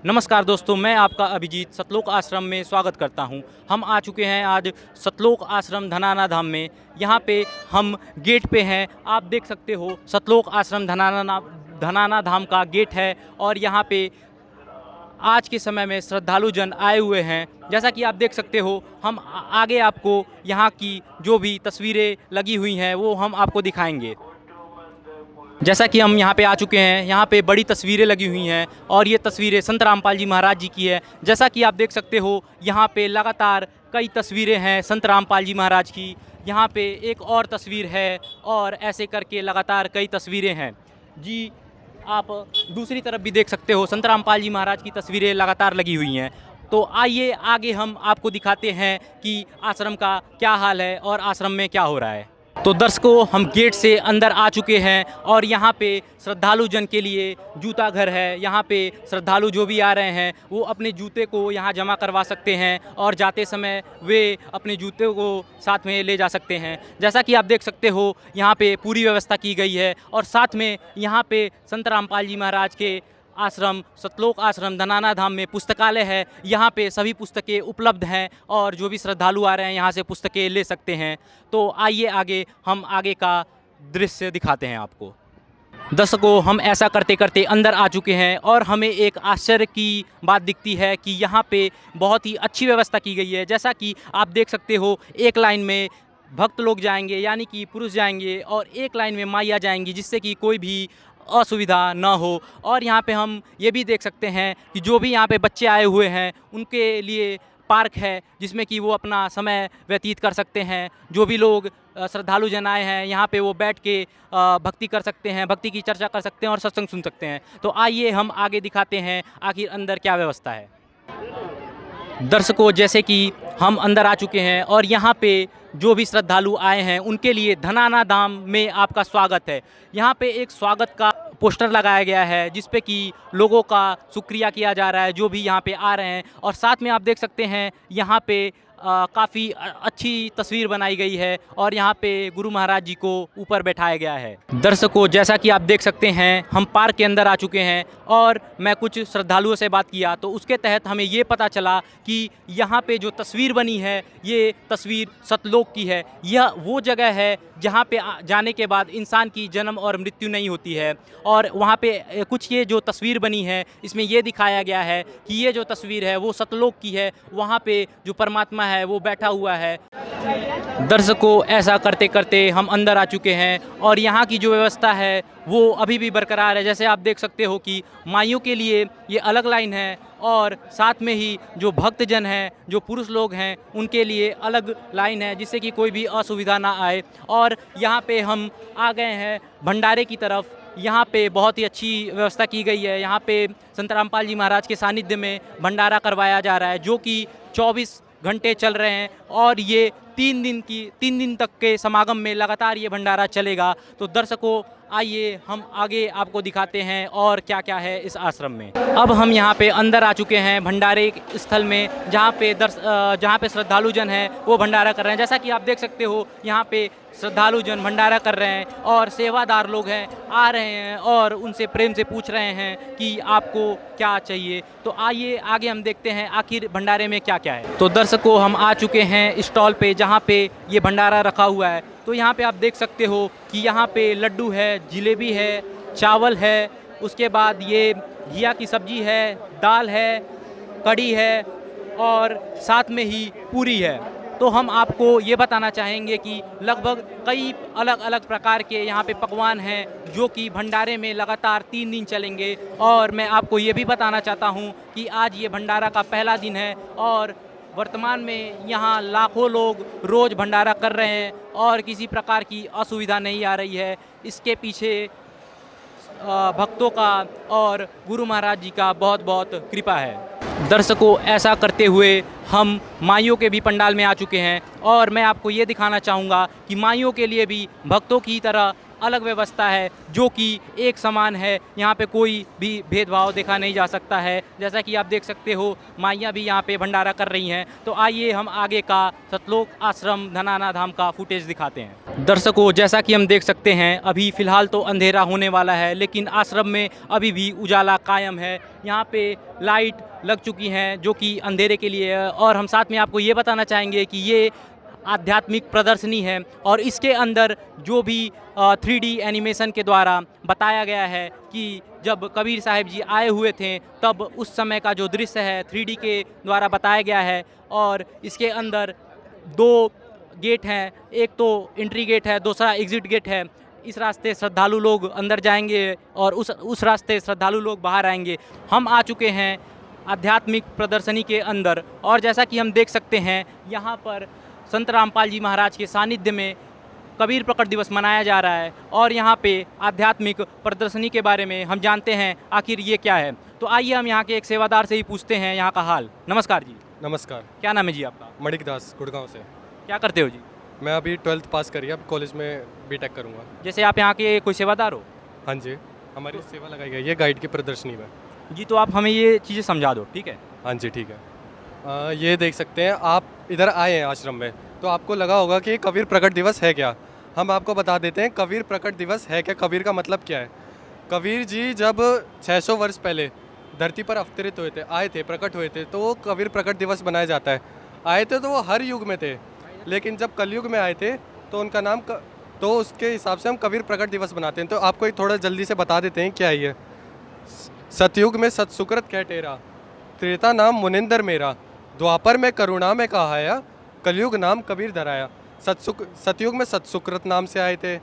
नमस्कार दोस्तों, मैं आपका अभिजीत सतलोक आश्रम में स्वागत करता हूं। हम आ चुके हैं आज सतलोक आश्रम धनाना धाम में। यहां पे हम गेट पे हैं। आप देख सकते हो सतलोक आश्रम धनाना धाम का गेट है और यहां पे आज के समय में श्रद्धालु जन आए हुए हैं। जैसा कि आप देख सकते हो, हम आगे आपको यहां की जो भी तस्वीरें लगी हुई हैं वो हम आपको दिखाएंगे। जैसा कि हम यहाँ पे आ चुके हैं, यहाँ पे बड़ी तस्वीरें लगी हुई हैं और ये तस्वीरें संत रामपाल जी महाराज जी की है। जैसा कि आप देख सकते हो, यहाँ पे लगातार कई तस्वीरें हैं संत रामपाल जी महाराज की। यहाँ पे एक और तस्वीर है और ऐसे करके लगातार कई तस्वीरें हैं जी। आप दूसरी तरफ भी देख सकते हो, संत रामपाल जी महाराज की तस्वीरें लगातार लगी हुई हैं। तो आइए आगे हम आपको दिखाते हैं कि आश्रम का क्या हाल है और आश्रम में क्या हो रहा है। तो दर्शकों, हम गेट से अंदर आ चुके हैं और यहाँ पे श्रद्धालु जन के लिए जूता घर है। यहाँ पे श्रद्धालु जो भी आ रहे हैं वो अपने जूते को यहाँ जमा करवा सकते हैं और जाते समय वे अपने जूते को साथ में ले जा सकते हैं। जैसा कि आप देख सकते हो, यहाँ पे पूरी व्यवस्था की गई है और साथ में यहाँ पे संत रामपाल जी महाराज के आश्रम सतलोक आश्रम धनाना धाम में पुस्तकालय है। यहाँ पे सभी पुस्तकें उपलब्ध हैं और जो भी श्रद्धालु आ रहे हैं यहाँ से पुस्तकें ले सकते हैं। तो आइए आगे हम आगे का दृश्य दिखाते हैं आपको। दर्शकों, हम ऐसा करते करते अंदर आ चुके हैं और हमें एक आश्चर्य की बात दिखती है कि यहाँ पे बहुत ही अच्छी व्यवस्था की गई है। जैसा कि आप देख सकते हो, एक लाइन में भक्त लोग जाएंगे, यानी कि पुरुष जाएंगे और एक लाइन में माइयाँ जाएंगी, जिससे कि कोई भी असुविधा ना हो। और यहाँ पे हम ये भी देख सकते हैं कि जो भी यहाँ पे बच्चे आए हुए हैं उनके लिए पार्क है, जिसमें कि वो अपना समय व्यतीत कर सकते हैं। जो भी लोग श्रद्धालु जन आए हैं यहाँ पे वो बैठ के भक्ति कर सकते हैं, भक्ति की चर्चा कर सकते हैं और सत्संग सुन सकते हैं। तो आइए हम आगे दिखाते हैं आखिर अंदर क्या व्यवस्था है। दर्शकों, जैसे कि हम अंदर आ चुके हैं और यहाँ पे जो भी श्रद्धालु आए हैं उनके लिए धनाना धाम में आपका स्वागत है। यहाँ पे एक स्वागत का पोस्टर लगाया गया है जिस पे कि लोगों का शुक्रिया किया जा रहा है जो भी यहाँ पे आ रहे हैं। और साथ में आप देख सकते हैं यहाँ पे काफ़ी अच्छी तस्वीर बनाई गई है और यहाँ पे गुरु महाराज जी को ऊपर बैठाया गया है। दर्शकों, जैसा कि आप देख सकते हैं, हम पार्क के अंदर आ चुके हैं और मैं कुछ श्रद्धालुओं से बात किया तो उसके तहत हमें ये पता चला कि यहाँ पे जो तस्वीर बनी है ये तस्वीर सतलोक की है। यह वो जगह है जहाँ पे जाने के बाद इंसान की जन्म और मृत्यु नहीं होती है। और वहाँ पे कुछ ये जो तस्वीर बनी है इसमें ये दिखाया गया है कि ये जो तस्वीर है वो सतलोक की है। वहाँ पे जो परमात्मा है वो बैठा हुआ है। दर्शकों, ऐसा करते करते हम अंदर आ चुके हैं और यहाँ की जो व्यवस्था है वो अभी भी बरकरार है। जैसे आप देख सकते हो कि माइयों के लिए ये अलग लाइन है और साथ में ही जो भक्तजन हैं, जो पुरुष लोग हैं, उनके लिए अलग लाइन है, जिससे कि कोई भी असुविधा ना आए। और यहाँ पे हम आ गए हैं भंडारे की तरफ। यहाँ पे बहुत ही अच्छी व्यवस्था की गई है। यहाँ पे संत रामपाल जी महाराज के सानिध्य में भंडारा करवाया जा रहा है जो कि 24 घंटे चल रहे हैं और ये 3 दिन तक के समागम में लगातार ये भंडारा चलेगा। तो दर्शकों, आइए हम आगे आपको दिखाते हैं और क्या क्या है इस आश्रम में। अब हम यहाँ पे अंदर आ चुके हैं भंडारे स्थल में, जहाँ पे श्रद्धालु जन हैं वो भंडारा कर रहे हैं। जैसा कि आप देख सकते हो, यहाँ पे श्रद्धालु जन भंडारा कर रहे हैं और सेवादार लोग हैं आ रहे हैं और उनसे प्रेम से पूछ रहे हैं कि आपको क्या चाहिए। तो आइए आगे हम देखते हैं आखिर भंडारे में क्या क्या है। तो दर्शकों, हम आ चुके हैं स्टॉल पे जहाँ पे ये भंडारा रखा हुआ है। तो यहाँ पे आप देख सकते हो कि यहाँ पे लड्डू है, जिलेबी है, चावल है, उसके बाद ये घिया की सब्जी है, दाल है, कढ़ी है और साथ में ही पूरी है। तो हम आपको ये बताना चाहेंगे कि लगभग कई अलग अलग प्रकार के यहाँ पे पकवान हैं जो कि भंडारे में लगातार 3 दिन चलेंगे। और मैं आपको ये भी बताना चाहता हूँ कि आज ये भंडारा का पहला दिन है और वर्तमान में यहाँ लाखों लोग रोज़ भंडारा कर रहे हैं और किसी प्रकार की असुविधा नहीं आ रही है। इसके पीछे भक्तों का और गुरु महाराज जी का बहुत बहुत कृपा है। दर्शकों, ऐसा करते हुए हम माइयों के भी पंडाल में आ चुके हैं और मैं आपको ये दिखाना चाहूँगा कि माइयों के लिए भी भक्तों की तरह अलग व्यवस्था है जो कि एक समान है। यहाँ पे कोई भी भेदभाव देखा नहीं जा सकता है। जैसा कि आप देख सकते हो, माइयाँ भी यहाँ पे भंडारा कर रही हैं। तो आइए हम आगे का सतलोक आश्रम धनाना धाम का फुटेज दिखाते हैं। दर्शकों, जैसा कि हम देख सकते हैं अभी फ़िलहाल तो अंधेरा होने वाला है, लेकिन आश्रम में अभी भी उजाला कायम है। यहाँ पे लाइट लग चुकी हैं जो कि अंधेरे के लिए है, और हम साथ में आपको ये बताना चाहेंगे कि ये आध्यात्मिक प्रदर्शनी है और इसके अंदर जो भी 3D एनिमेशन के द्वारा बताया गया है कि जब कबीर साहब जी आए हुए थे तब उस समय का जो दृश्य है 3D के द्वारा बताया गया है। और इसके अंदर दो गेट हैं, एक तो एंट्री गेट है, दूसरा एग्ज़िट गेट है। इस रास्ते श्रद्धालु लोग अंदर जाएंगे और उस रास्ते श्रद्धालु लोग बाहर आएंगे। हम आ चुके हैं आध्यात्मिक प्रदर्शनी के अंदर, और जैसा कि हम देख सकते हैं यहाँ पर संत रामपाल जी महाराज के सानिध्य में कबीर प्रकट दिवस मनाया जा रहा है, और यहाँ पे आध्यात्मिक प्रदर्शनी के बारे में हम जानते हैं आखिर ये क्या है। तो आइए हम यहाँ के एक सेवादार से ही पूछते हैं यहाँ का हाल। नमस्कार जी। नमस्कार। क्या नाम है जी आपका? मणिक दास, गुड़गांव से। क्या करते हो जी? मैं अभी 12th पास करी, अब कॉलेज में बीटेक करूँगा। जैसे आप यहाँ के कोई सेवादार हो? हाँ जी, हमारी सेवा लगाई गई है गाइड की प्रदर्शनी में। जी, तो आप हमें ये चीज़ें समझा दो, ठीक है? हाँ जी, ठीक है। ये देख सकते हैं, आप इधर आए हैं आश्रम में तो आपको लगा होगा कि कबीर प्रकट दिवस है क्या। हम आपको बता देते हैं कबीर प्रकट दिवस है क्या, कबीर का मतलब क्या है। कबीर जी जब 600 वर्ष पहले धरती पर अवतरित हुए थे, आए थे, प्रकट हुए थे, तो कबीर प्रकट दिवस मनाया जाता है। आए थे तो वो हर युग में थे, लेकिन जब कलयुग में आए थे तो उनका नाम तो उसके हिसाब से हम कबीर प्रकट दिवस मनाते हैं। तो आपको एक थोड़ा जल्दी से बता देते हैं क्या है ये। सतयुग में सतसुकृत कह टेरा, त्रेता नाम मुनिंदर मेरा, द्वापर में करुणा में कहाया, कलयुग नाम कबीर धराया। सतयुग में सतसुकृत नाम से आए थे,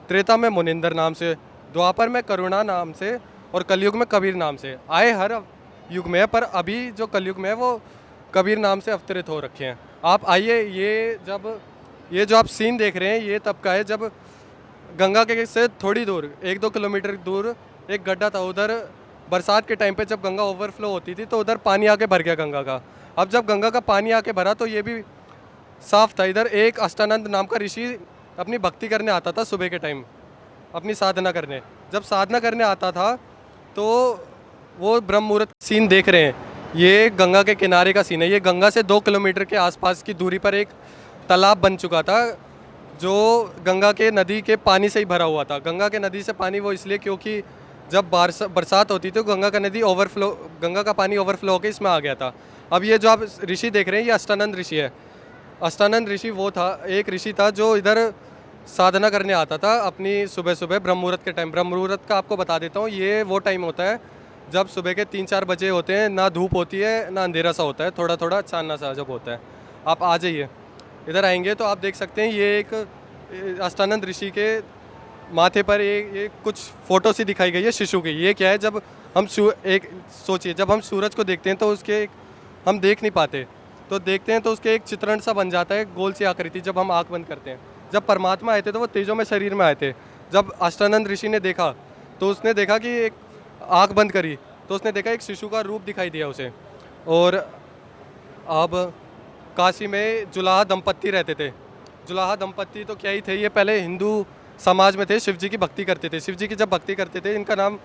त्रेता में मुनिंदर नाम से, द्वापर में करुणा नाम से, और कलयुग में कबीर नाम से। आए हर युग में है, पर अभी जो कलयुग में है वो कबीर नाम से अवतरित हो रखे हैं। आप आइए, ये जो आप सीन देख रहे हैं ये तब का है जब गंगा के से थोड़ी दूर 1-2 किलोमीटर दूर एक गड्ढा था। उधर बरसात के टाइम पे जब गंगा ओवरफ्लो होती थी तो उधर पानी आके भर गया गंगा का। अब जब गंगा का पानी आके भरा तो ये भी साफ था। इधर एक अष्टानंद नाम का ऋषि अपनी भक्ति करने आता था सुबह के टाइम, अपनी साधना करने। जब साधना करने आता था तो वो ब्रह्म मुहूर्त सीन देख रहे हैं, ये गंगा के किनारे का सीन है। ये गंगा से 2 किलोमीटर के आसपास की दूरी पर एक तालाब बन चुका था जो गंगा के नदी के पानी से ही भरा हुआ था। गंगा के नदी से पानी वो इसलिए क्योंकि जब बरसात होती थी तो गंगा का पानी ओवरफ्लो होकर इसमें आ गया था। अब ये जो आप ऋषि देख रहे हैं ये अष्टानंद ऋषि है। अष्टानंद ऋषि वो था, एक ऋषि था जो इधर साधना करने आता था अपनी सुबह सुबह ब्रह्म मुहूर्त के टाइम। ब्रह्म मुहूर्त का आपको बता देता हूँ, ये वो टाइम होता है जब सुबह के 3-4 बजे होते हैं, ना धूप होती है ना अंधेरा सा होता है, थोड़ा थोड़ा चांदना सा जब होता है। आप आ जाइए, इधर आएंगे तो आप देख सकते हैं ये एक अष्टानंद ऋषि के माथे पर ये कुछ फ़ोटो सी दिखाई गई है शिशु की। ये क्या है, जब हम सोचिए जब हम सूरज को देखते हैं तो उसके हम देख नहीं पाते, तो देखते हैं तो उसके एक चित्रण सा बन जाता है, गोल सी आकृति, जब हम आँख बंद करते हैं। जब परमात्मा आए थे तो वो तेजो में शरीर में आए थे। जब अष्टानंद ऋषि ने देखा तो उसने देखा कि एक आँख बंद करी तो उसने देखा एक शिशु का रूप दिखाई दिया उसे। और अब काशी में जुलाहा दंपत्ति रहते थे। जुलाहा दंपत्ति तो क्या ही थे, ये पहले हिंदू समाज में थे, शिव जी की भक्ति करते थे। शिव जी की जब भक्ति करते थे, इनका नाम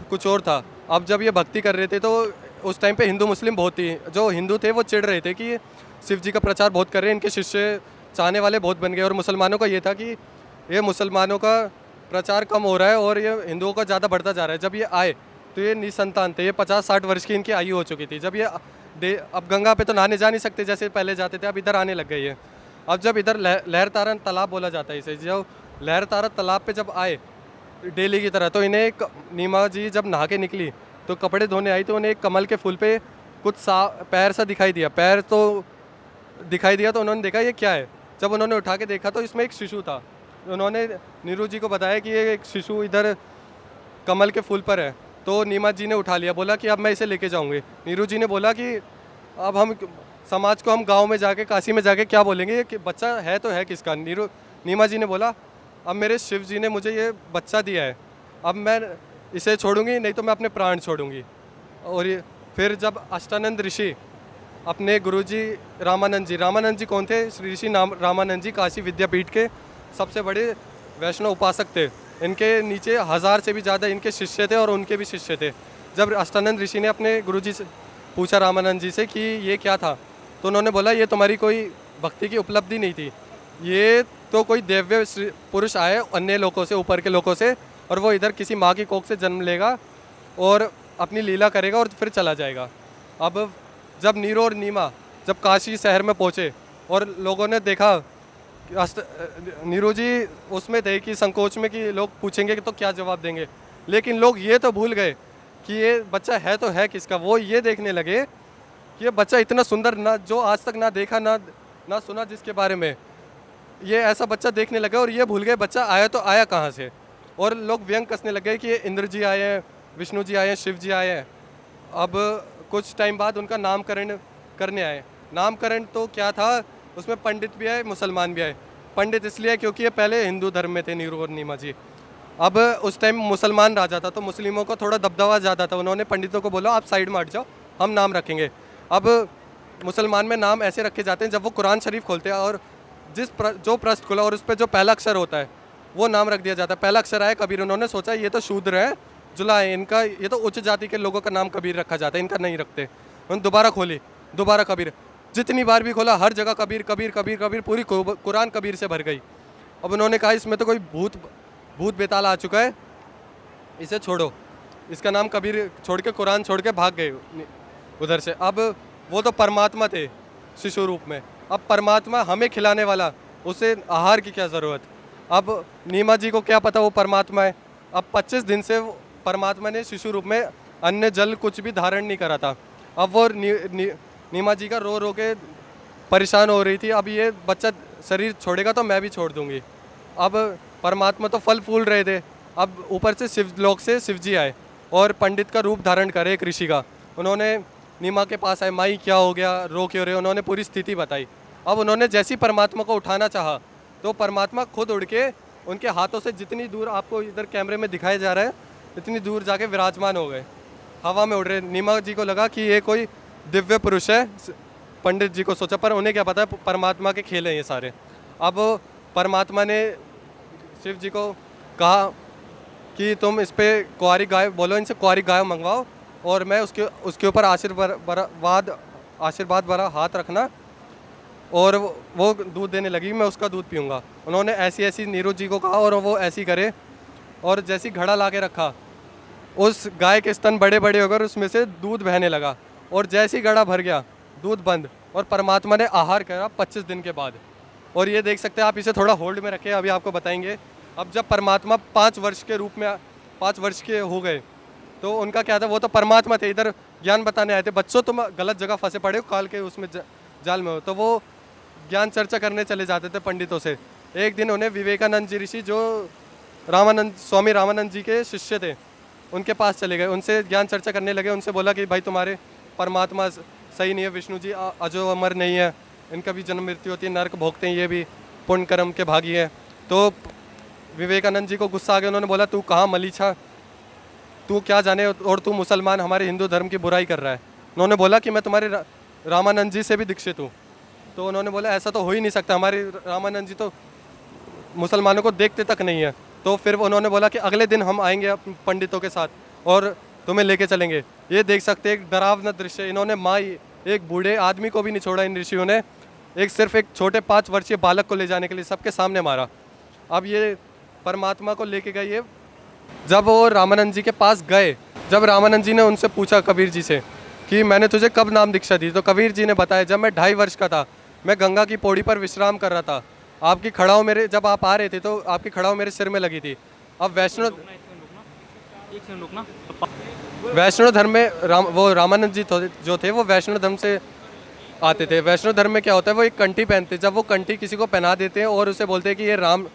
कुछ और था। अब जब ये भक्ति कर रहे थे तो उस टाइम पे हिंदू मुस्लिम बहुत थी, जो हिंदू थे वो चिढ़ रहे थे कि शिव जी का प्रचार बहुत कर रहे हैं, इनके शिष्य चाहने वाले बहुत बन गए। और मुसलमानों का ये था कि ये मुसलमानों का प्रचार कम हो रहा है और ये हिंदुओं का ज़्यादा बढ़ता जा रहा है। जब ये आए तो ये निसंतान थे, ये 50-60 वर्ष की इनकी आयु हो चुकी थी। जब ये अब गंगा पे तो नहाने जा नहीं सकते जैसे पहले जाते थे, अब इधर आने लग गई है। अब जब इधर लहर तारा तालाब बोला जाता है इसे, जो लहर तारा तालाब पे जब आए डेली की तरह, तो इन्हें नीमा जी जब नहा के निकली तो कपड़े धोने आई तो उन्हें एक कमल के फूल पे कुछ पैर सा दिखाई दिया। पैर तो दिखाई दिया तो उन्होंने देखा ये क्या है। जब उन्होंने उठा के देखा तो इसमें एक शिशु था। उन्होंने नीरू जी को बताया कि ये एक शिशु इधर कमल के फूल पर है। तो नीमा जी ने उठा लिया, बोला कि अब मैं इसे लेके जाऊंगी। नीरू जी ने बोला कि अब हम समाज को हम गांव में जाके काशी में जाके क्या बोलेंगे कि बच्चा है तो है किसका। नीमा जी ने बोला अब मेरे शिव जी ने मुझे ये बच्चा दिया है, अब मैं इसे छोड़ूंगी नहीं तो मैं अपने प्राण छोड़ूंगी। और ये फिर जब अष्टानंद ऋषि अपने गुरुजी रामानंद जी कौन थे? श्री ऋषि रामानंद जी काशी विद्यापीठ के सबसे बड़े वैष्णव उपासक थे। इनके नीचे 1000 से भी ज़्यादा इनके शिष्य थे और उनके भी शिष्य थे। जब अष्टानंद ऋषि ने अपने गुरुजी से पूछा रामानंद जी से कि ये क्या था, तो उन्होंने बोला ये तुम्हारी कोई भक्ति की उपलब्धि नहीं थी, ये तो कोई दिव्य पुरुष आए अन्य लोगों से, ऊपर के लोगों से, और वो इधर किसी माँ की कोख से जन्म लेगा और अपनी लीला करेगा और फिर चला जाएगा। अब जब नीरू और नीमा जब काशी शहर में पहुँचे और लोगों ने देखा, नीरू जी उसमें थे कि संकोच में कि लोग पूछेंगे कि तो क्या जवाब देंगे, लेकिन लोग ये तो भूल गए कि ये बच्चा है तो है किसका। वो ये देखने लगे कि ये बच्चा इतना सुंदर, ना जो आज तक ना देखा ना सुना जिसके बारे में, ये ऐसा बच्चा देखने लगे और ये भूल गए बच्चा आया तो आया कहाँ से। और लोग व्यंग कसने लगे कि ये इंद्र जी आए हैं, विष्णु जी आए हैं, शिव जी आए हैं। अब कुछ टाइम बाद उनका नामकरण करने आए। नामकरण तो क्या था, उसमें पंडित भी आए, मुसलमान भी आए। पंडित इसलिए क्योंकि ये पहले हिंदू धर्म में थे, नीरू और नीमा जी। अब उस टाइम मुसलमान राजा था तो मुस्लिमों को थोड़ा दबदबा ज़्यादा था। उन्होंने पंडितों को बोला आप साइड में हट जाओ, हम नाम रखेंगे। अब मुसलमान में नाम ऐसे रखे जाते हैं, जब वो कुरान शरीफ खोलते हैं और जो प्रश्न खुला और उस पर जो पहला अक्षर होता है वो नाम रख दिया जाता है। पहला अक्षर आया कबीर, उन्होंने सोचा ये तो शूद्र है, जुला है इनका, ये तो उच्च जाति के लोगों का नाम कबीर रखा जाता है, इनका नहीं रखते। उन्होंने दोबारा खोली, दोबारा कबीर, जितनी बार भी खोला हर जगह कबीर कबीर कबीर कबीर, पूरी कुरान कबीर से भर गई। अब उन्होंने कहा इसमें तो कोई भूत बेताल आ चुका है, इसे छोड़ो। इसका नाम कबीर छोड़ के, कुरान छोड़ के भाग गए उधर से। अब वो तो परमात्मा थे शिशु रूप में, अब परमात्मा हमें खिलाने वाला, उसे आहार की क्या ज़रूरत। अब नीमा जी को क्या पता वो परमात्मा है। अब 25 दिन से परमात्मा ने शिशु रूप में अन्न जल कुछ भी धारण नहीं करा था। अब वो नीमा जी का रो रो के परेशान हो रही थी, अब ये बच्चा शरीर छोड़ेगा तो मैं भी छोड़ दूंगी। अब परमात्मा तो फल फूल रहे थे, अब ऊपर से शिव लोक से शिव जी आए और पंडित का रूप धारण करे, एक ऋषि का। उन्होंने नीमा के पास आए, माई क्या हो गया, रो क्यों रहे, उन्होंने पूरी स्थिति बताई। अब उन्होंने जैसी परमात्मा को उठाना चाहा तो परमात्मा खुद उड़ के उनके हाथों से जितनी दूर आपको इधर कैमरे में दिखाया जा रहा है इतनी दूर जाके विराजमान हो गए, हवा में उड़ रहे। नीमा जी को लगा कि ये कोई दिव्य पुरुष है, पंडित जी को सोचा, पर उन्हें क्या पता है परमात्मा के खेल हैं ये सारे। अब परमात्मा ने शिव जी को कहा कि तुम इस पर कुंवारी गाय बोलो, इनसे कुंवारी गाय मंगवाओ और मैं उसके ऊपर आशीर्वाद भरा हाथ रखना, और वो दूध देने लगी, मैं उसका दूध पीऊँगा। उन्होंने ऐसी नीरू जी को कहा और वो ऐसी करे, और जैसी घड़ा ला के रखा उस गाय के स्तन बड़े बड़े होकर उसमें से दूध बहने लगा, और जैसी घड़ा भर गया दूध बंद, और परमात्मा ने आहार करा 25 दिन के बाद। और ये देख सकते हैं आप, इसे थोड़ा होल्ड में रखें, अभी आपको बताएंगे। अब जब परमात्मा 5 वर्ष के रूप में 5 वर्ष के हो गए तो उनका क्या था, वो तो परमात्मा थे, इधर ज्ञान बताने आए थे। बच्चों तुम गलत जगह फंसे पड़े हो, काल के उसमें जाल में हो। तो वो ज्ञान चर्चा करने चले जाते थे पंडितों से। एक दिन उन्हें विवेकानंद जी ऋषि, जो स्वामी रामानंद जी के शिष्य थे, उनके पास चले गए, उनसे ज्ञान चर्चा करने लगे। उनसे बोला कि भाई तुम्हारे परमात्मा सही नहीं है, विष्णु जी अजो अमर नहीं है, इनका भी जन्म मृत्यु होती है, नरक भोगते हैं, ये भी पुण्य कर्म के भागी है। तो विवेकानंद जी को गुस्सा आ गया, उन्होंने बोला तू कहाँ मलीछा, तू क्या जाने, और तू मुसलमान हमारे हिंदू धर्म की बुराई कर रहा है। उन्होंने बोला कि मैं तुम्हारे रामानंद जी से भी दीक्षित हूँ। तो उन्होंने बोला ऐसा तो हो ही नहीं सकता, हमारे रामानंद जी तो मुसलमानों को देखते तक नहीं है। तो फिर उन्होंने बोला कि अगले दिन हम आएंगे पंडितों के साथ और तुम्हें लेके चलेंगे। ये देख सकते हैं एक डरावना दृश्य, इन्होंने माई एक बूढ़े आदमी को भी नहीं छोड़ा इन ऋषियों ने, सिर्फ एक छोटे 5 वर्षीय बालक को ले जाने के लिए सबके सामने मारा। अब ये परमात्मा को लेके गए। ये जब वो रामानंद जी के पास गए, जब रामानंद जी ने उनसे पूछा कबीर जी से कि मैंने तुझे कब नाम दीक्षा दी, तो कबीर जी ने बताया जब मैं 2.5 वर्ष का था, मैं गंगा की पौड़ी पर विश्राम कर रहा था, आपकी खड़ाऊ मेरे, जब आप आ रहे थे तो आपकी खड़ाऊ मेरे सिर में लगी थी। अब वैष्णो धर्म में वो रामानंद जी जो थे वो वैष्णो धर्म से आते थे। वैष्णो धर्म में क्या होता है, वो एक कंठी पहनते, जब वो कंठी किसी को पहना देते हैं और उसे बोलते हैं कि ये राम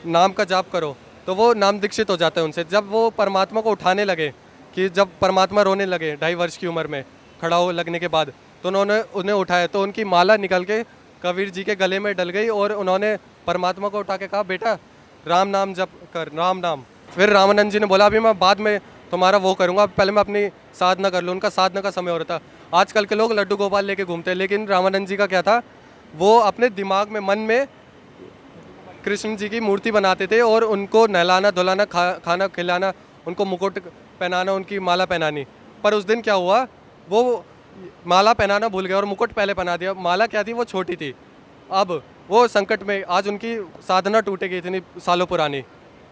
नाम का जाप करो, तो वो नाम दीक्षित हो जाता है उनसे। जब वो परमात्मा को उठाने लगे, कि जब परमात्मा रोने लगे 2.5 वर्ष की उम्र में खड़ा हो लगने के बाद, तो उन्होंने उन्हें उठाया, तो उनकी माला निकल के कबीर जी के गले में डल गई और उन्होंने परमात्मा को उठा के कहा बेटा राम नाम जप कर, राम नाम। फिर रामानंद जी ने बोला अभी मैं बाद में तुम्हारा वो करूँगा, पहले मैं अपनी साधना कर लूँ। उनका साधना का समय हो रहा था। आजकल के लोग लड्डू गोपाल लेके घूमते हैं, लेकिन रामानंद जी का क्या था, वो अपने दिमाग में, मन में कृष्ण जी की मूर्ति बनाते थे और उनको नहलाना धुलाना, खाना खिलाना, उनको मुकुट पहनाना, उनकी माला पहनानी। पर उस दिन क्या हुआ, वो माला पहनाना भूल गया और मुकुट पहले पहना दिया। माला क्या थी, वो छोटी थी, अब वो संकट में, आज उनकी साधना टूटेगी इतनी सालों पुरानी।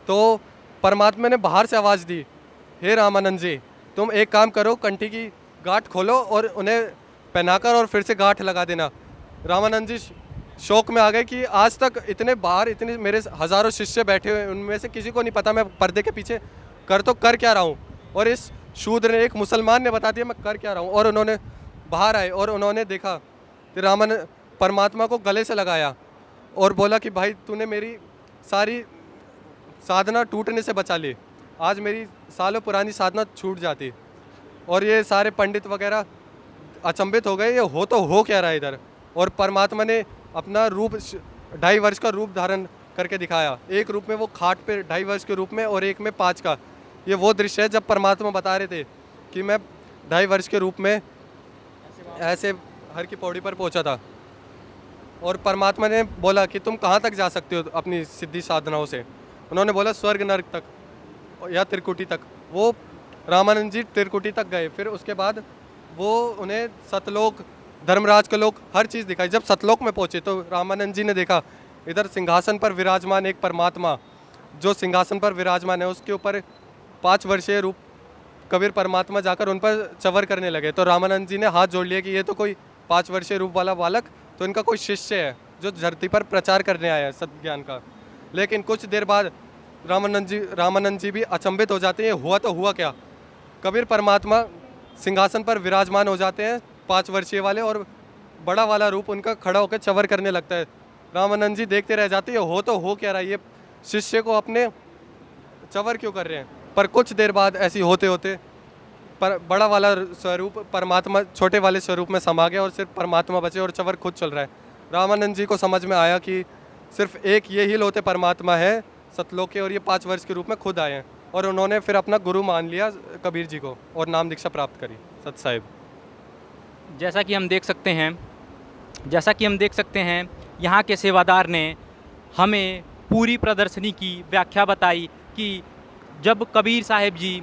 तो परमात्मा ने बाहर से आवाज़ दी, हे रामानंद जी तुम एक काम करो, कंठी की गांठ खोलो और उन्हें पहनाकर और फिर से गांठ लगा देना। रामानंद जी शौक में आ गए कि आज तक इतने बाहर इतने मेरे हज़ारों शिष्य बैठे हुए, उनमें से किसी को नहीं पता मैं पर्दे के पीछे कर क्या रहा हूँ, और इस शूद्र ने, एक मुसलमान ने बता दिया मैं कर क्या रहा हूँ। और उन्होंने बाहर आए और उन्होंने देखा कि परमात्मा को गले से लगाया और बोला कि भाई तूने मेरी सारी साधना टूटने से बचा ली, आज मेरी सालों पुरानी साधना छूट जाती। और ये सारे पंडित वगैरह अचंभित हो गए, ये हो क्या रहा है इधर। और परमात्मा ने अपना रूप 2.5 वर्ष का रूप धारण करके दिखाया, एक रूप में वो खाट पे 2.5 वर्ष के रूप में और एक में 5 का। ये वो दृश्य है जब परमात्मा बता रहे थे कि मैं 2.5 वर्ष के रूप में ऐसे हर की पौड़ी पर पहुंचा था। और परमात्मा ने बोला कि तुम कहाँ तक जा सकते हो अपनी सिद्धि साधनाओं से। उन्होंने बोला स्वर्ग नरक तक या त्रिकुटी तक। वो रामानंद जी त्रिकुटी तक गए, फिर उसके बाद वो उन्हें सतलोक, धर्मराज के लोक, हर चीज़ दिखाई। जब सतलोक में पहुँचे तो रामानंद जी ने देखा इधर सिंहासन पर विराजमान एक परमात्मा, जो सिंहासन पर विराजमान है उसके ऊपर 5 वर्षीय रूप कबीर परमात्मा जाकर उन पर चवर करने लगे। तो रामानंद जी ने हाथ जोड़ लिया कि ये तो कोई 5 वर्षीय रूप वाला बालक तो इनका कोई शिष्य है जो धरती पर प्रचार करने आया है सत्य ज्ञान का। लेकिन कुछ देर बाद रामानंद जी भी अचंभित हो जाते हैं, हुआ तो हुआ क्या। कबीर परमात्मा सिंहासन पर विराजमान हो जाते हैं 5 वर्षीय वाले, और बड़ा वाला रूप उनका खड़ा होकर चवर करने लगता है। रामानंद जी देखते रह जाते हैं, हो तो हो क्या रहा है, ये शिष्य को अपने चवर क्यों कर रहे हैं। पर कुछ देर बाद ऐसी होते होते पर बड़ा वाला स्वरूप परमात्मा छोटे वाले स्वरूप में समा गया और सिर्फ परमात्मा बचे और चवर खुद चल रहा है। रामानंद जी को समझ में आया कि सिर्फ एक ये ही लोते परमात्मा है सतलोक के, और ये 5 वर्ष के रूप में खुद आए हैं। और उन्होंने फिर अपना गुरु मान लिया कबीर जी को और नाम दीक्षा प्राप्त करी सत साहिब। जैसा कि हम देख सकते हैं यहाँ के सेवादार ने हमें पूरी प्रदर्शनी की व्याख्या बताई कि जब कबीर साहिब जी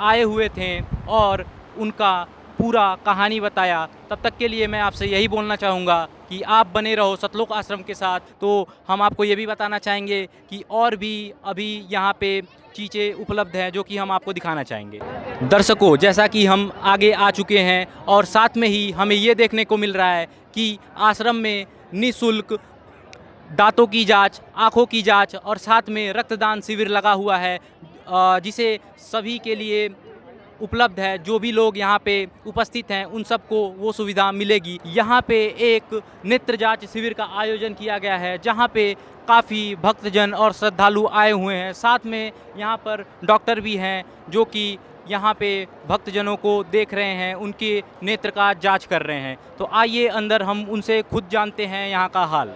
आए हुए थे और उनका पूरा कहानी बताया, तब तक के लिए मैं आपसे यही बोलना चाहूँगा कि आप बने रहो सतलोक आश्रम के साथ। तो हम आपको ये भी बताना चाहेंगे कि और भी अभी यहाँ पे चीज़ें उपलब्ध हैं जो कि हम आपको दिखाना चाहेंगे। दर्शकों, जैसा कि हम आगे आ चुके हैं और साथ में ही हमें ये देखने को मिल रहा है कि आश्रम में निःशुल्क दांतों की जांच, आँखों की जांच और साथ में रक्तदान शिविर लगा हुआ है, जिसे सभी के लिए उपलब्ध है। जो भी लोग यहाँ पे उपस्थित हैं उन सबको वो सुविधा मिलेगी। यहाँ पे एक नेत्र जांच शिविर का आयोजन किया गया है जहाँ पे काफ़ी भक्तजन और श्रद्धालु आए हुए हैं। साथ में यहाँ पर डॉक्टर भी हैं जो कि यहाँ पे भक्तजनों को देख रहे हैं, उनके नेत्र का जांच कर रहे हैं। तो आइए अंदर हम उनसे खुद जानते हैं यहाँ का हाल।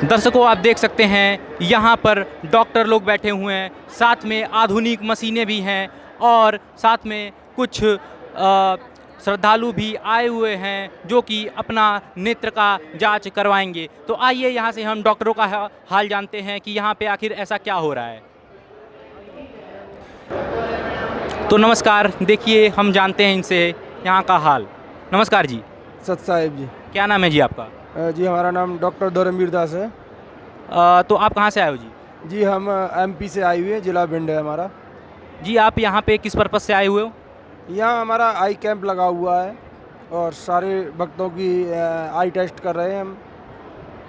दर्शकों, आप देख सकते हैं यहाँ पर डॉक्टर लोग बैठे हुए हैं, साथ में आधुनिक मशीनें भी हैं और साथ में कुछ श्रद्धालु भी आए हुए हैं जो कि अपना नेत्र का जांच करवाएंगे। तो आइए यहाँ से हम डॉक्टरों का हाल जानते हैं कि यहाँ पे आखिर ऐसा क्या हो रहा है। तो नमस्कार, देखिए हम जानते हैं इनसे यहाँ का हाल। नमस्कार जी। सत साहिब जी। क्या नाम है जी आपका? जी हमारा नाम डॉक्टर धर्मवीर दास है। तो आप कहाँ से आए हो जी? जी हम एमपी से आए हुए हैं, जिला भिंड है हमारा। जी, आप यहाँ पे किस पर्पज़ से आए हुए हो? यहाँ हमारा आई कैंप लगा हुआ है और सारे भक्तों की आई टेस्ट कर रहे हैं हम।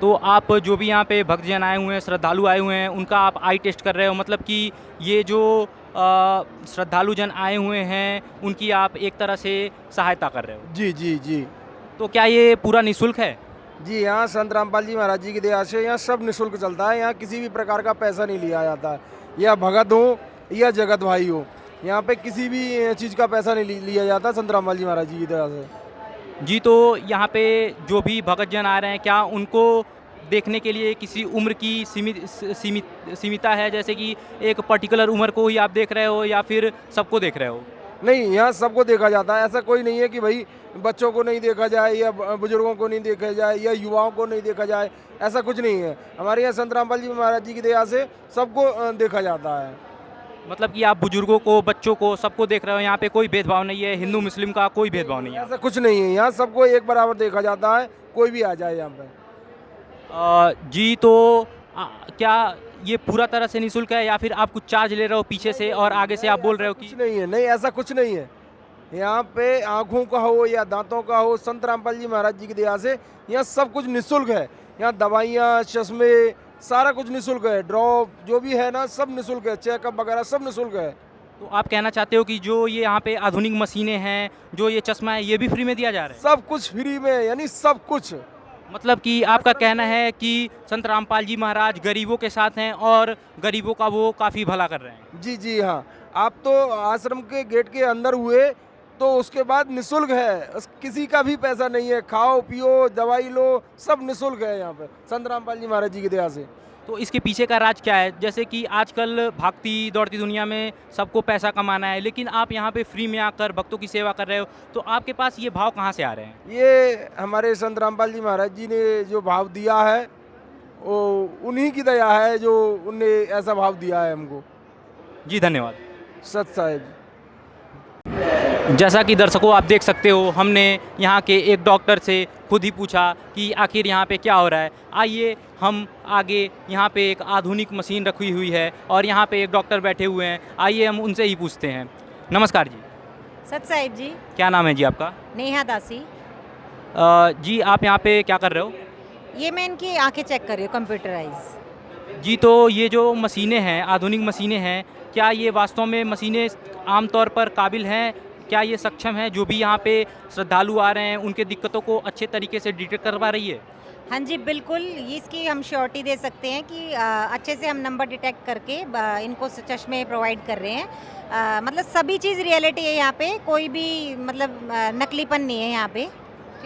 तो आप जो भी यहाँ पे भक्तजन आए हुए हैं, श्रद्धालु आए हुए हैं, उनका आप आई टेस्ट कर रहे हो, मतलब कि ये जो श्रद्धालु जन आए हुए हैं उनकी आप एक तरह से सहायता कर रहे हो? जी जी जी। तो क्या ये पूरा निःशुल्क है? जी, यहाँ संत रामपाल जी महाराज जी की दया से यहाँ सब निःशुल्क चलता है। यहाँ किसी भी प्रकार का पैसा नहीं लिया जाता है, या भगत हो या जगत भाई हो, यहाँ पे किसी भी चीज़ का पैसा नहीं लिया जाता संत रामपाल जी महाराज जी की दया से। जी, तो यहाँ पे जो भी भक्तजन आ रहे हैं, क्या उनको देखने के लिए किसी उम्र की सीमिता है, जैसे कि एक पर्टिकुलर उम्र को ही आप देख रहे हो या फिर सबको देख रहे हो? नहीं, यहाँ सबको देखा जाता है। ऐसा कोई नहीं है कि भाई बच्चों को नहीं देखा जाए या बुजुर्गों को नहीं देखा जाए या युवाओं को नहीं देखा जाए, ऐसा कुछ नहीं है। हमारे यहाँ संत रामपाल जी महाराज जी की दया से सबको देखा जाता है। मतलब कि आप बुजुर्गों को, बच्चों को, सबको देख रहे हो, यहाँ पे कोई भेदभाव नहीं है, हिंदू मुस्लिम का कोई भेदभाव नहीं है। ऐसा कुछ नहीं है, यहाँ सबको एक बराबर देखा जाता है, कोई भी आ जाए यहाँ पे। जी तो क्या ये पूरा तरह से निःशुल्क है या फिर आप कुछ चार्ज ले रहे हो पीछे से और आगे से आप बोल रहे हो कि कुछ नहीं है, नहीं ऐसा कुछ नहीं है। यहाँ पे आँखों का हो या दांतों का हो, संत रामपाल जी महाराज जी की दया से यहाँ सब कुछ निःशुल्क है। यहाँ दवाइयाँ, चश्मे, सारा कुछ निःशुल्क है, ड्रॉप जो भी है ना सब निःशुल्क है, चेकअप वगैरह सब निःशुल्क है। तो आप कहना चाहते हो कि जो ये यहाँ पे आधुनिक मशीनें हैं, जो ये चश्मा है, ये भी फ्री में दिया जा रहा है? सब कुछ फ्री में, यानी सब कुछ। मतलब कि आपका कहना है कि संत रामपाल जी महाराज गरीबों के साथ हैं और गरीबों का वो काफ़ी भला कर रहे हैं। जी जी हाँ, आप तो आश्रम के गेट के अंदर हुए तो उसके बाद निःशुल्क है, किसी का भी पैसा नहीं है, खाओ पियो दवाई लो सब निःशुल्क है यहाँ पे संत रामपाल जी महाराज जी की दया से। तो इसके पीछे का राज क्या है? जैसे कि आजकल भागती दौड़ती दुनिया में सबको पैसा कमाना है, लेकिन आप यहाँ पे फ्री में आकर भक्तों की सेवा कर रहे हो, तो आपके पास ये भाव कहाँ से आ रहे हैं? ये हमारे संत रामपाल जी महाराज जी ने जो भाव दिया है वो उन्हीं की दया है, जो उनने ऐसा भाव दिया है हमको। जी धन्यवाद। सत साहिब। जैसा कि दर्शकों आप देख सकते हो, हमने यहाँ के एक डॉक्टर से खुद ही पूछा कि आखिर यहाँ पे क्या हो रहा है। आइए हम आगे, यहाँ पे एक आधुनिक मशीन रखी हुई है और यहाँ पे एक डॉक्टर बैठे हुए हैं, आइए हम उनसे ही पूछते हैं। नमस्कार जी। सत साहिब जी। क्या नाम है जी आपका? नेहा दासी। जी आप यहाँ पे क्या कर रहे हो? ये मैं इनकी आंखें चेक कर रही हूँ, कंप्यूटराइज। जी तो ये जो मशीनें हैं, आधुनिक मशीनें हैं, क्या ये वास्तव में मशीनें आमतौर पर काबिल हैं? क्या ये सक्षम है, जो भी यहाँ पे श्रद्धालु आ रहे हैं उनके दिक्कतों को अच्छे तरीके से डिटेक्ट करवा रही है? हाँ जी बिल्कुल, ये इसकी हम श्योरिटी दे सकते हैं कि अच्छे से हम नंबर डिटेक्ट करके इनको चश्मे प्रोवाइड कर रहे हैं। मतलब सभी चीज़ रियलिटी है यहाँ पे, कोई भी मतलब नकलीपन नहीं है यहाँ पे।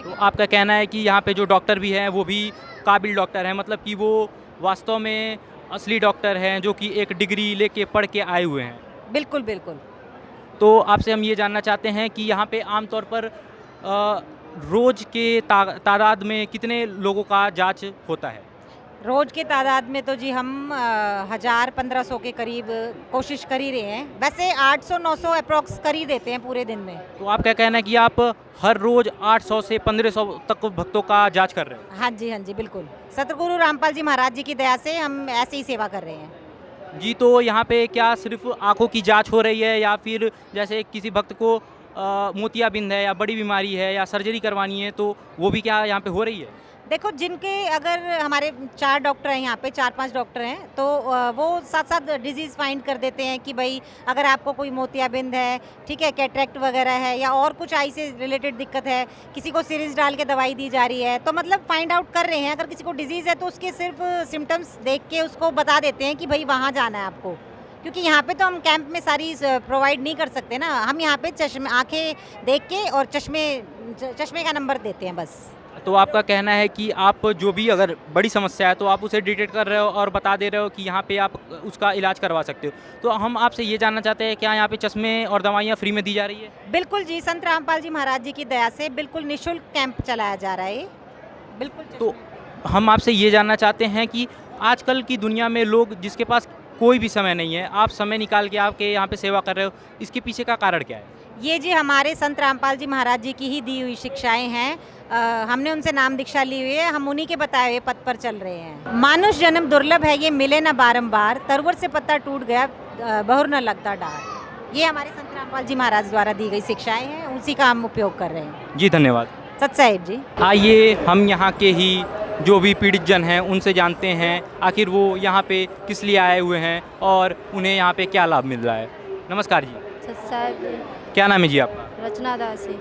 तो आपका कहना है कि यहाँ पे जो डॉक्टर भी हैं वो भी काबिल डॉक्टर हैं, मतलब कि वो वास्तव में असली डॉक्टर हैं जो कि एक डिग्री लेके पढ़ के आए हुए हैं? बिल्कुल बिल्कुल। तो आपसे हम ये जानना चाहते हैं कि यहाँ पे आमतौर पर रोज़ के तादाद में कितने लोगों का जांच होता है? रोज़ के तादाद में तो जी हम 1000-1500 के करीब कोशिश कर ही रहे हैं। वैसे 800-900 अप्रॉक्स कर ही देते हैं पूरे दिन में। तो आपका कहना है कि आप हर रोज़ 800 से 1500 तक भक्तों का जांच कर रहे हैं? हाँ जी बिल्कुल। सतगुरु रामपाल जी महाराज जी की दया से हम ऐसे ही सेवा कर रहे हैं। जी तो यहाँ पे क्या सिर्फ आँखों की जांच हो रही है या फिर जैसे किसी भक्त को मोतियाबिंद है या बड़ी बीमारी है या सर्जरी करवानी है, तो वो भी क्या यहाँ पे हो रही है? देखो, जिनके अगर हमारे 4 डॉक्टर हैं यहाँ पे, 4-5 डॉक्टर हैं, तो वो साथ साथ डिजीज़ फाइंड कर देते हैं कि भाई अगर आपको कोई मोतियाबिंद है, ठीक है, कैटरेक्ट वगैरह है या और कुछ आई से रिलेटेड दिक्कत है, किसी को सीरीज डाल के दवाई दी जा रही है, तो मतलब फाइंड आउट कर रहे हैं। अगर किसी को डिजीज़ है तो उसके सिर्फ सिम्टम्स देख के उसको बता देते हैं कि भाई वहाँ जाना है आपको, क्योंकि यहाँ पे तो हम कैंप में सारी प्रोवाइड नहीं कर सकते ना। हम यहाँ पे चश्मे आँखें देख के और चश्मे का नंबर देते हैं बस। तो आपका कहना है कि आप जो भी अगर बड़ी समस्या है तो आप उसे डिटेक्ट कर रहे हो और बता दे रहे हो कि यहाँ पे आप उसका इलाज करवा सकते हो। तो हम आपसे ये जानना चाहते हैं, क्या यहाँ पे चश्मे और दवाइयाँ फ्री में दी जा रही है? बिल्कुल जी, संत रामपाल जी महाराज जी की दया से बिल्कुल निःशुल्क कैंप चलाया जा रहा है, बिल्कुल। तो हम आपसे ये जानना चाहते हैं कि आजकल की दुनिया में लोग जिसके पास कोई भी समय नहीं है, आप समय निकाल के आपके यहाँ पे सेवा कर रहे हो, इसके पीछे का कारण क्या है? ये जी हमारे संत रामपाल जी महाराज जी की ही दी हुई शिक्षाएं हैं। हमने उनसे नाम दीक्षा ली हुई है, हम उन्हीं के बताए हुए पथ पर चल रहे हैं। मानुष जन्म दुर्लभ है, ये मिले न बारंबार, तरवर से पत्ता टूट गया बहुर न लगता डार। ये हमारे संत रामपाल जी महाराज द्वारा दी गई शिक्षाएं हैं, उसी का हम उपयोग कर रहे हैं। जी धन्यवाद। सत साहिब जी। आइए हम यहाँ के ही जो भी पीड़ित जन हैं उनसे जानते हैं आखिर वो यहाँ पे किस लिए आए हुए हैं और उन्हें यहाँ पे क्या लाभ मिल रहा है। नमस्कार जी। सत साहिब जी। क्या नाम है जी आपका? रचना दासी।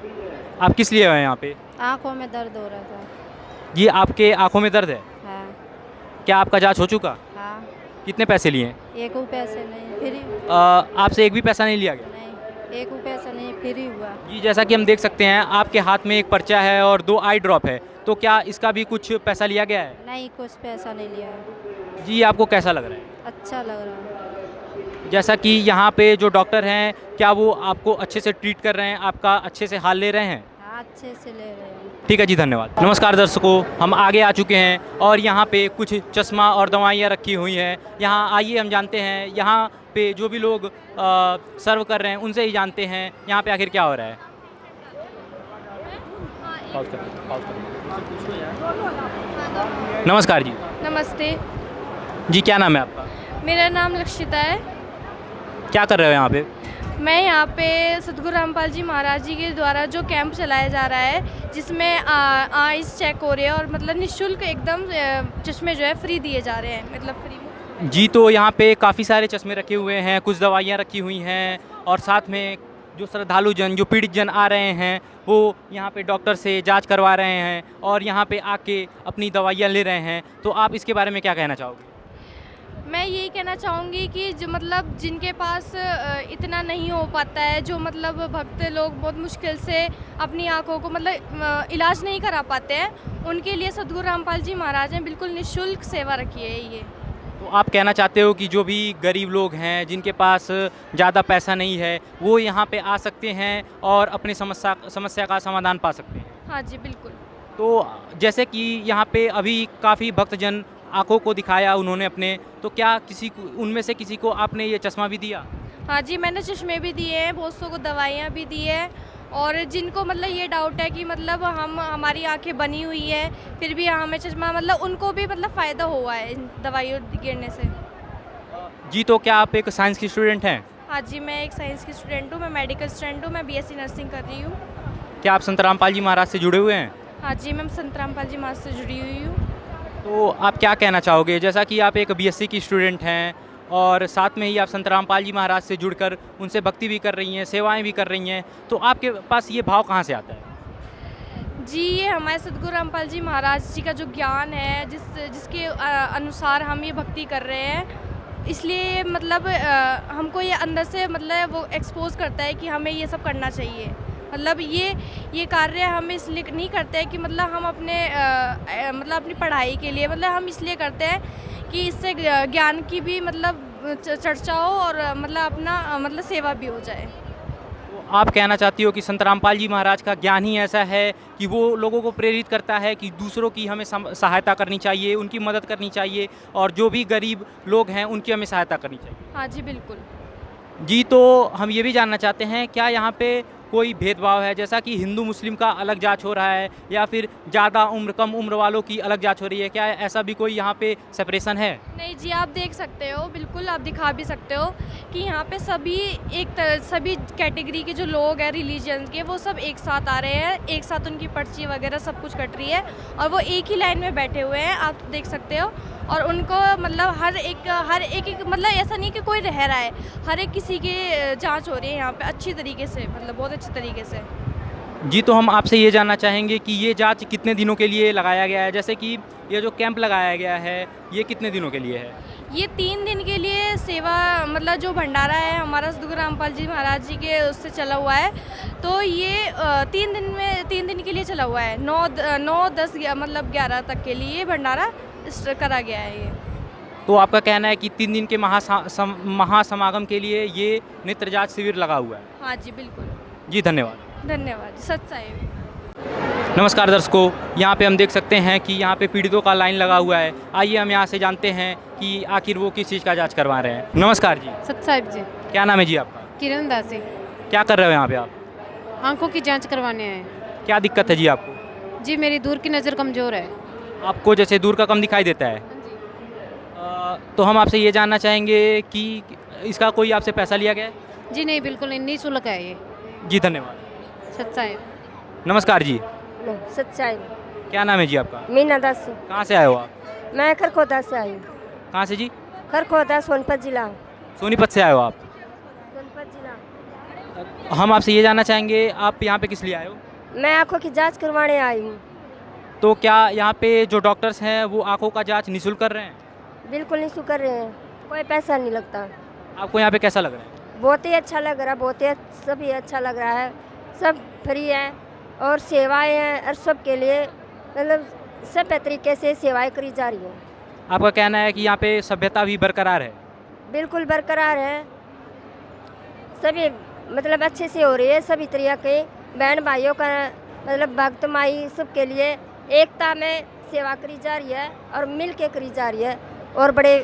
आप किस लिए आए हैं यहाँ पे? आँखों में दर्द हो रहा था। जी आपके आंखों में दर्द है? हाँ। क्या आपका जांच हो चुका? हाँ। कितने पैसे लिए? एक भी पैसे नहीं, फ्री। आपसे एक भी पैसा नहीं लिया गया? नहीं, एक भी पैसा नहीं, फ्री हुआ। जी जैसा कि हम देख सकते हैं आपके हाथ में एक पर्चा है और 2 आई ड्रॉप है, तो क्या इसका भी कुछ पैसा लिया गया है? नहीं, कुछ पैसा नहीं लिया है। जी आपको कैसा लग रहा है? अच्छा लग रहा है। जैसा कि यहाँ पे जो डॉक्टर हैं क्या वो आपको अच्छे से ट्रीट कर रहे हैं, आपका अच्छे से हाल ले रहे हैं? हाँ अच्छे से ले रहे हैं। ठीक है जी, धन्यवाद। नमस्कार दर्शकों, हम आगे आ चुके हैं और यहाँ पे कुछ चश्मा और दवाइयाँ रखी हुई हैं। यहाँ आइए हम जानते हैं, यहाँ पे जो भी लोग सर्व कर रहे हैं उनसे ही जानते हैं यहाँ पे आखिर क्या हो रहा है। नमस्कार जी। नमस्ते, जी क्या नाम है आपका? मेरा नाम लक्षिता है। क्या कर रहे हो यहाँ पे? मैं यहाँ पे सतगुरु रामपाल जी महाराज जी के द्वारा जो कैंप चलाया जा रहा है, जिसमें आइस चेक हो रही है और मतलब निःशुल्क एकदम चश्मे जो है फ्री दिए जा रहे हैं, मतलब फ्री में। जी, तो यहाँ पे काफ़ी सारे चश्मे रखे हुए हैं, कुछ दवाइयाँ रखी हुई हैं और साथ में जो श्रद्धालु जन, जो पीड़ित जन आ रहे हैं वो यहाँ पे डॉक्टर से जांच करवा रहे हैं और यहाँ पे आके अपनी दवाइयाँ ले रहे हैं। तो आप इसके बारे में क्या कहना चाहोगे? मैं यही कहना चाहूँगी कि जो मतलब जिनके पास इतना नहीं हो पाता है, जो मतलब भक्त लोग बहुत मुश्किल से अपनी आँखों को मतलब इलाज नहीं करा पाते हैं, उनके लिए सतगुरु रामपाल जी महाराज ने बिल्कुल निःशुल्क सेवा रखी है ये। तो आप कहना चाहते हो कि जो भी गरीब लोग हैं, जिनके पास ज़्यादा पैसा नहीं है, वो यहाँ पे आ सकते हैं और अपनी समस्या का समाधान पा सकते हैं? हाँ जी, बिल्कुल। तो जैसे कि यहाँ पे अभी काफ़ी भक्तजन आँखों को दिखाया उन्होंने अपने, तो क्या किसी को उनमें से किसी को आपने ये चश्मा भी दिया? हाँ जी, मैंने चश्मे भी दिए हैं, बहुत सौ को दवाइयाँ भी दी है। और जिनको मतलब ये डाउट है कि मतलब हमारी आंखें बनी हुई है फिर भी हमें चश्मा, मतलब उनको भी मतलब फ़ायदा हुआ है इन दवाइयों गिरने से। जी, तो क्या आप एक साइंस की स्टूडेंट हैं? हाँ जी, मैं एक साइंस की स्टूडेंट हूँ, मैं मेडिकल स्टूडेंट हूँ, मैं बीएससी नर्सिंग कर रही हूँ। क्या आप संत रामपाल जी महाराज से जुड़े हुए हैं? हाँ जी, मैं संत रामपाल जी महाराज से जुड़ी हुई हूँ। तो आप क्या कहना चाहोगे, जैसा कि आप एक बीएससी की स्टूडेंट हैं और साथ में ही आप संत रामपाल जी महाराज से जुड़कर उनसे भक्ति भी कर रही हैं, सेवाएं भी कर रही हैं, तो आपके पास ये भाव कहाँ से आता है? जी, ये हमारे सतगुरु रामपाल जी महाराज जी का जो ज्ञान है, जिसके अनुसार हम ये भक्ति कर रहे हैं, इसलिए मतलब हमको ये अंदर से मतलब वो एक्सपोज करता है कि हमें ये सब करना चाहिए। मतलब ये कार्य हम इसलिए नहीं करते हैं कि मतलब हम अपने मतलब अपनी पढ़ाई के लिए, मतलब हम इसलिए करते हैं कि इससे ज्ञान की भी मतलब चर्चा हो और मतलब अपना मतलब सेवा भी हो जाए। तो आप कहना चाहती हो कि संत रामपाल जी महाराज का ज्ञान ही ऐसा है कि वो लोगों को प्रेरित करता है कि दूसरों की हमें सहायता करनी चाहिए, उनकी मदद करनी चाहिए और जो भी गरीब लोग हैं उनकी हमें सहायता करनी चाहिए? हाँ जी, बिल्कुल। जी, तो हम ये भी जानना चाहते हैं, क्या यहाँ पे कोई भेदभाव है, जैसा कि हिंदू मुस्लिम का अलग जांच हो रहा है या फिर ज़्यादा उम्र कम उम्र वालों की अलग जांच हो रही है, क्या ऐसा भी कोई यहाँ पे सेपरेशन है? नहीं जी, आप देख सकते हो, बिल्कुल आप दिखा भी सकते हो कि यहाँ पे सभी कैटेगरी के जो लोग हैं रिलीजन के, वो सब एक साथ आ रहे हैं, एक साथ उनकी पर्ची वगैरह सब कुछ कट रही है और वो एक ही लाइन में बैठे हुए हैं, आप देख सकते हो। और उनको मतलब हर एक मतलब ऐसा नहीं कि कोई रह रहा है, हर एक किसी की जांच हो रही है यहाँ पे अच्छी तरीके से, मतलब बहुत अच्छी तरीके से। जी, तो हम आपसे ये जानना चाहेंगे कि ये जांच कितने दिनों के लिए लगाया गया है, जैसे कि ये जो कैंप लगाया गया है ये कितने दिनों के लिए है? ये 3 दिन के लिए सेवा, मतलब जो भंडारा है हमारा सतगुरु रामपाल जी महाराज जी के उससे चला हुआ है, तो ये 3 दिन के लिए चला हुआ है। 9, 10 मतलब 11 तक के लिए भंडारा करा गया है ये। तो आपका कहना है कि 3 दिन के महासमागम के लिए ये नेत्र जांच शिविर लगा हुआ है? हाँ जी, बिल्कुल। जी, धन्यवाद। धन्यवाद। सत्साई। नमस्कार दर्शकों, यहाँ पे हम देख सकते हैं कि यहाँ पे पीड़ितों का लाइन लगा हुआ है। आइए हम यहाँ से जानते हैं कि आखिर वो किस चीज़ का जांच करवा रहे हैं। नमस्कार जी। सत साहिब जी। क्या नाम है जी आपका? किरण दासी। क्या कर रहे हो यहाँ पे आप? आंखों की जांच करवाने आए। क्या दिक्कत है जी आपको? जी, मेरी दूर की नज़र कमज़ोर है। आपको जैसे दूर का कम दिखाई देता है? तो हम आपसे ये जानना चाहेंगे कि इसका कोई आपसे पैसा लिया गया है? जी नहीं, बिल्कुल नहीं, निःशुल्क है ये। जी, धन्यवाद। सत साहिब। नमस्कार जी। सच्चाई। क्या नाम है जी आपका? मीना दास। कहाँ से आए हो आप? मैं खरखोदा से आई हूँ। कहाँ से जी? खरखोदा, सोनपत जिला। सोनीपत से आए हो आप? सोनपत जिला। हम आपसे ये जानना चाहेंगे, आप यहाँ पे किस लिए आए हो? मैं आंखों की जांच करवाने आई हूँ। तो क्या यहाँ पे जो डॉक्टर्स हैं वो आंखों का जांच निःशुल्क कर रहे हैं? बिल्कुल नहीं कर रहे हैं, कोई पैसा नहीं लगता। आपको यहाँ पे कैसा लग रहा है? बहुत ही अच्छा लग रहा है, बहुत ही सभी अच्छा लग रहा है, सब फ्री है और सेवाएं हैं और सब के लिए मतलब सब तरीके से सेवाएं करी जा रही हैं। आपका कहना है कि यहाँ पे सभ्यता भी बरकरार है? बिल्कुल बरकरार है, सभी मतलब अच्छे से हो रही है, सभी तरह के बहन भाइयों का मतलब भक्त माई सबके लिए एकता में सेवा करी जा रही है और मिल के करी जा रही है और बड़े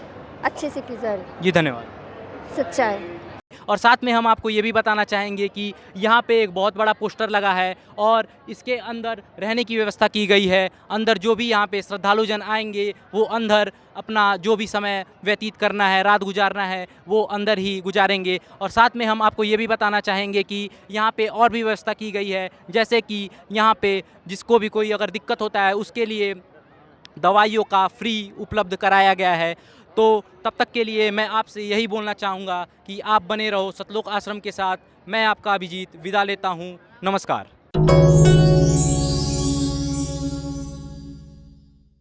अच्छे से की जा रही है। जी धन्यवाद। सच्चा है। और साथ में हम आपको ये भी बताना चाहेंगे कि यहाँ पे एक बहुत बड़ा पोस्टर लगा है और इसके अंदर रहने की व्यवस्था की गई है। अंदर जो भी यहाँ पे श्रद्धालुजन आएंगे वो अंदर अपना जो भी समय व्यतीत करना है, रात गुजारना है, वो अंदर ही गुजारेंगे। और साथ में हम आपको ये भी बताना चाहेंगे कि यहाँ पे और भी व्यवस्था की गई है, जैसे कि यहाँ पे जिसको भी कोई अगर दिक्कत होता है उसके लिए दवाइयों का फ्री उपलब्ध कराया गया है। तो तब तक के लिए मैं आपसे यही बोलना चाहूँगा कि आप बने रहो सतलोक आश्रम के साथ। मैं आपका अभिजीत विदा लेता हूँ। नमस्कार।